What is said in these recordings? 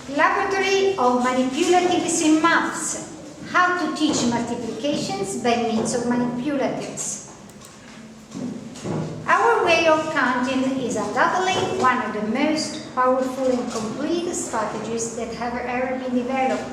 Laboratory of Manipulatives in Maths. How to teach multiplications by means of manipulatives. Our way of counting is undoubtedly one of the most powerful and complete strategies that have ever been developed,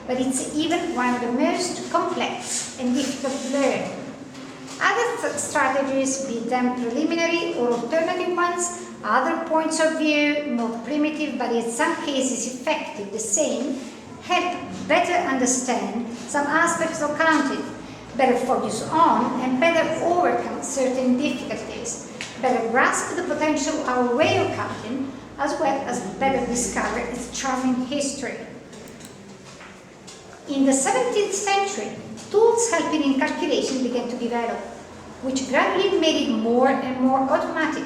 but it's even one of the most complex and difficult to learn. Other strategies, be them preliminary or alternative ones, other points of view, more primitive but in some cases effective, the same, help better understand some aspects of counting, better focus on and better overcome certain difficulties, better grasp the potential of our way of counting, as well as better discover its charming history. In the 17th century, tools helping in calculation began to develop, which gradually made it more and more automatic.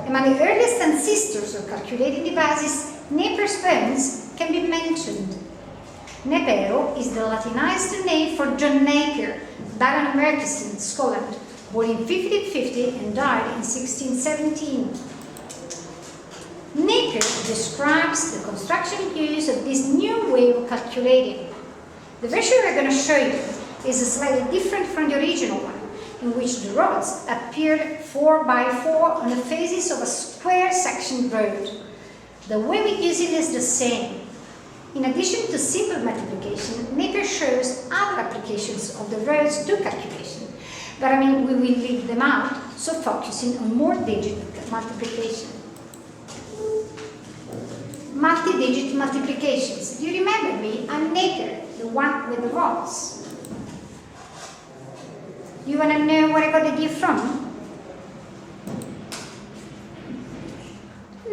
Among the earliest ancestors of calculating devices, Naper's bones can be mentioned. Nepero is the Latinized name for John Napier, Baron of Merchiston, Scotland, born in 1550 and died in 1617. Napier describes the construction and use of this new way of calculating. The version we're going to show you is slightly different from the original one, in which the rods appeared 4 by 4 on the faces of a square section road. The way we use it is the same. In addition to simple multiplication, Napier shows other applications of the rods to calculation, but we will leave them out, so focusing on more digit multiplication. Multi-digit multiplications. Do you remember me? I'm Napier, the one with the rods. You want to know where I got the gift from?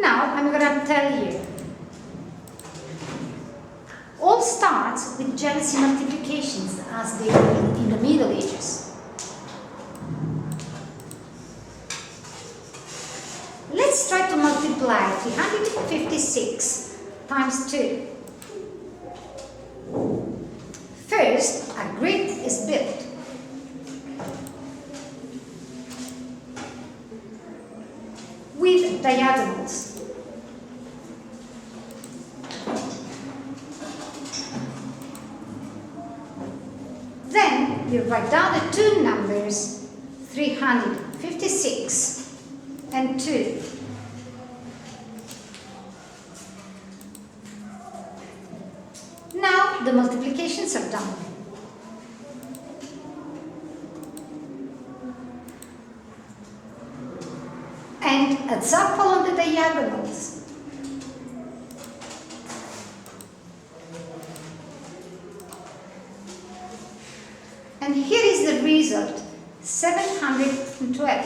Now I'm going to tell you. All starts with jealousy multiplications as they were in the Middle Ages. Let's try to multiply 356 times 2. First, a grid is built. With diagonals. Then we write down the two numbers 356 and 2. Now the multiplications are done. And a zap along the diagonals. And here is the result, 712.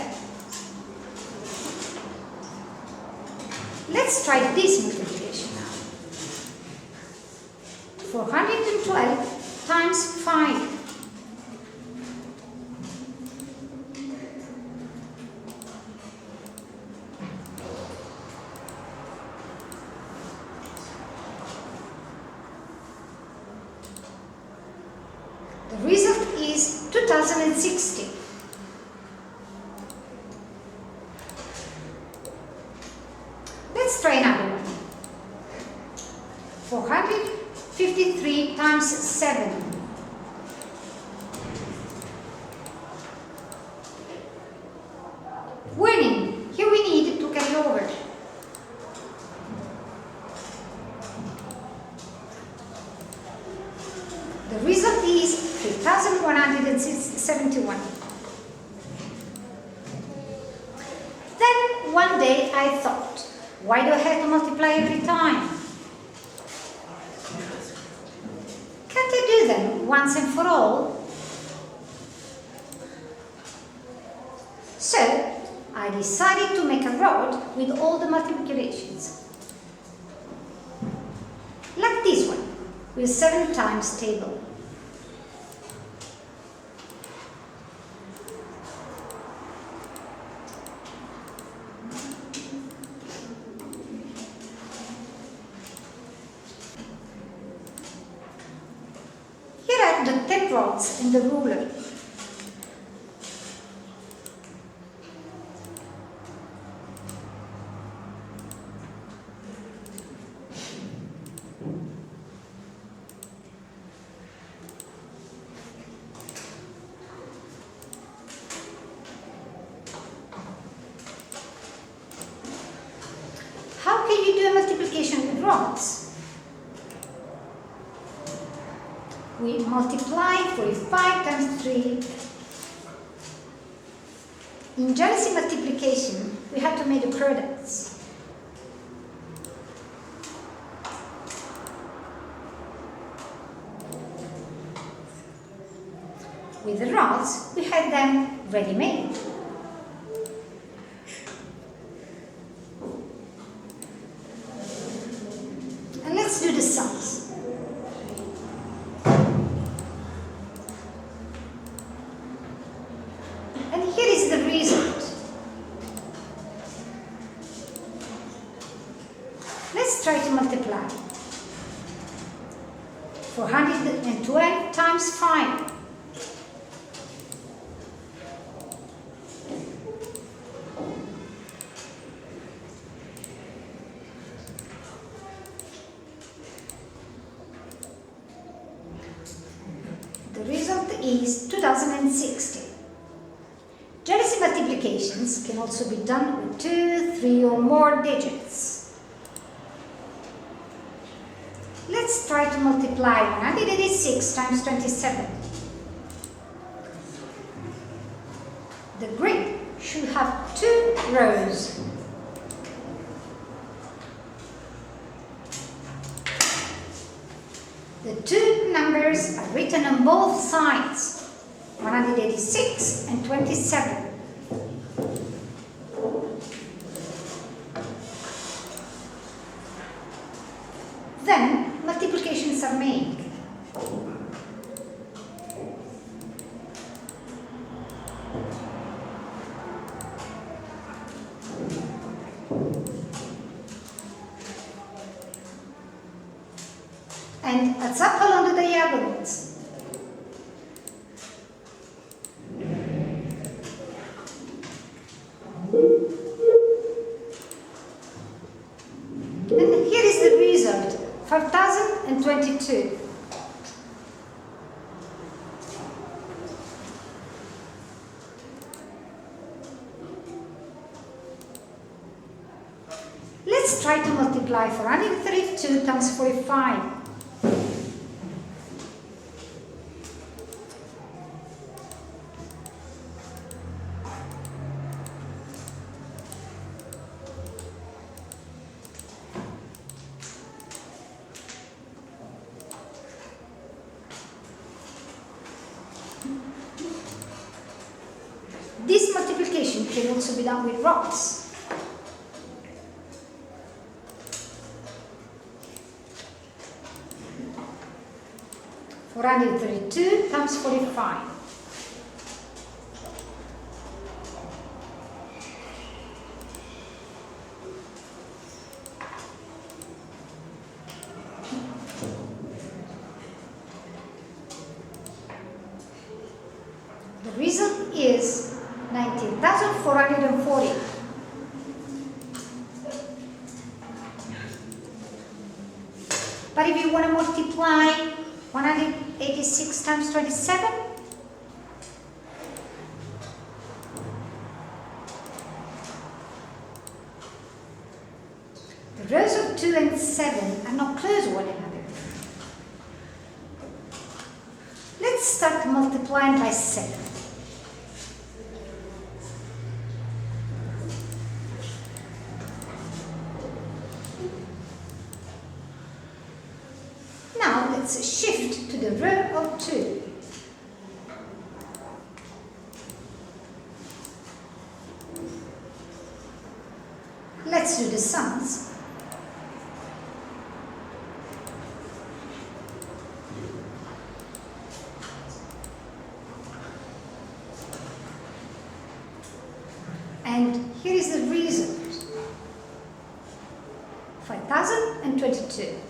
Let's try this multiplication now. 412 times 5. The result is 2060. Let's try another one. 453 times 7. Winning. Here we need to carry over. The result is 3,171. Then one day I thought, why do I have to multiply every time? Can't I do them once and for all? So I decided to make a rod with all the multiplications. Like this one, with 7 times table. Here are the 10 rods and the ruler. do a multiplication with rods, we multiply 45 times 3. In jealousy multiplication, we have to make the products. With the rods, we had them ready-made. And let's do the sums. And here is the result. Let's try to multiply. 412 times 5. The result is 2060. Jealousy multiplications can also be done with 2, 3 or more digits. Let's try to multiply 186 times 27. The grid should have 2 rows. The two numbers are written on both sides, 186 and 27. Then multiplications are made. And adds up along the diagonals. And here is the result, 5022. Let's try to multiply 432 times 45. This multiplication can also be done with rods. (432 times 45). The result is 19,440. But if you want to multiply 186 times 27, the rows of 2 and 7 are not close to one another. Let's start multiplying by 7. Let's shift to the row of 2. Let's do the sums. And here is the result, 5022.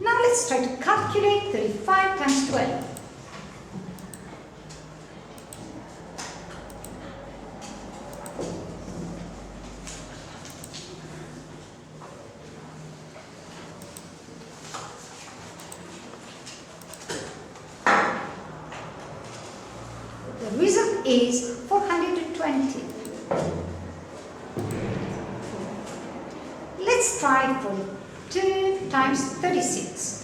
Now let's try to calculate 35 times 12. The result is 400. Let's try 42 times 36.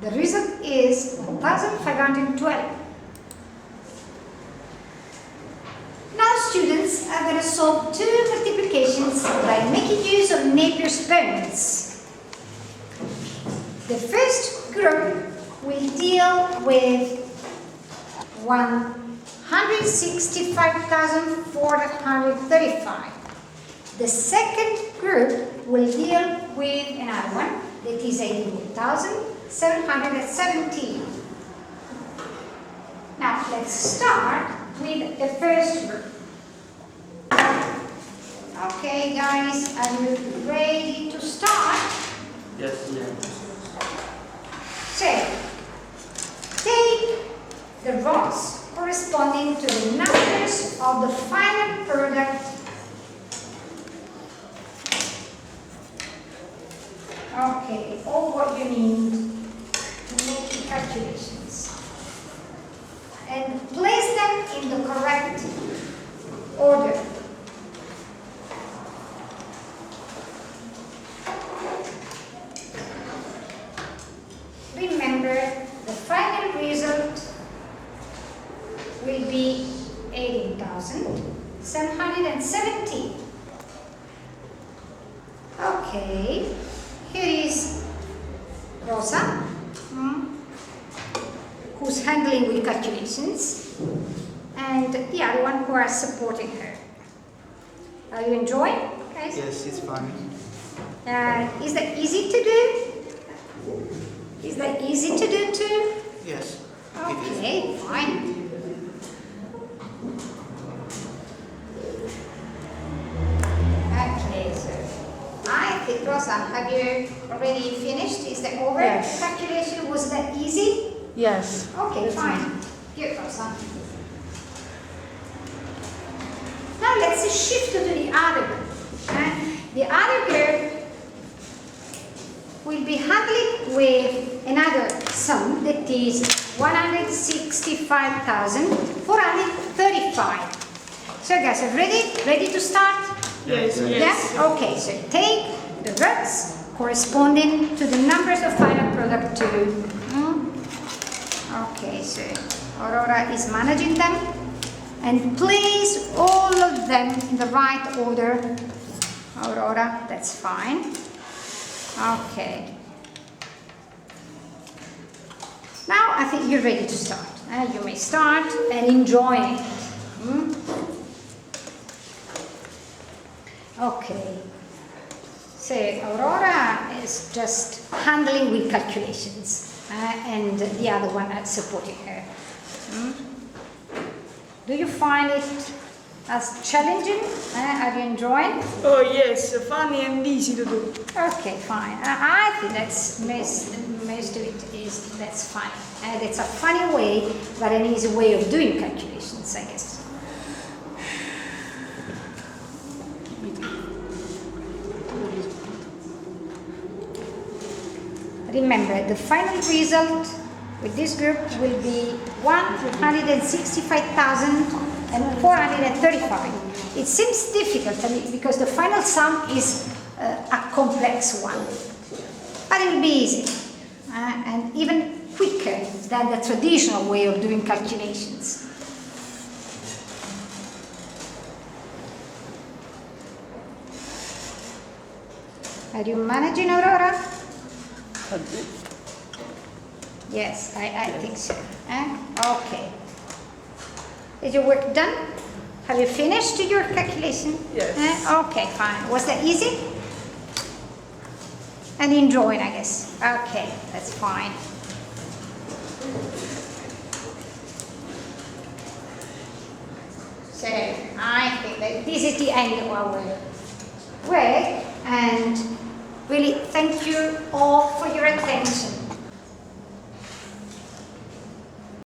The result is 1512. Now students are going to solve two multiplications by making use of Napier's bones. The first group will deal with 165,435. The second group will deal with another one that is 18,717. Now let's start with the first group. Okay guys, are you ready to start? Yes, yeah. So, take the rows corresponding to the numbers of the final product. Okay, all what you need to make the calculations. And place them in the correct order. Remember, the final result will be 18,770. Okay, here is Rosa, who's handling with calculations, and the other one who are supporting her. Are you enjoying, guys? Yes, it's fun. Is that easy to do? Is that easy to do too? Yes. Okay, fine. Okay, so I think, Rosa, have you already finished? Is that over? Yes. The calculation, was that easy? Yes. Okay, That's fine. Good, Rosa. Now let's shift to the other group. The other group will be handling with another sum that is 165,435. So guys, are ready? Ready to start? Yes. Yes? Okay, so take the rows corresponding to the numbers of final product 2. Okay, so Aurora is managing them. And place all of them in the right order. Aurora, that's fine. Okay. Now I think you're ready to start. You may start and enjoy it. Okay. So Aurora is just handling with calculations, and the other one is supporting her. Do you find it as challenging? Are you enjoying? Oh yes, funny and easy to do. Okay, fine. I think that's most of it is that's funny. It's a funny way, but an easy way of doing calculations, I guess. Remember, the final result with this group will be 165,435. It seems difficult because the final sum is a complex one, but it will be easy and even quicker than the traditional way of doing calculations. Are you managing, Aurora? Yes, I think so. Okay. Is your work done? Have you finished your calculation? Yes. Okay, fine. Was that easy? And enjoying, I guess. Okay, that's fine. So, I think that this is the end of our work. And Really, thank you all for your attention.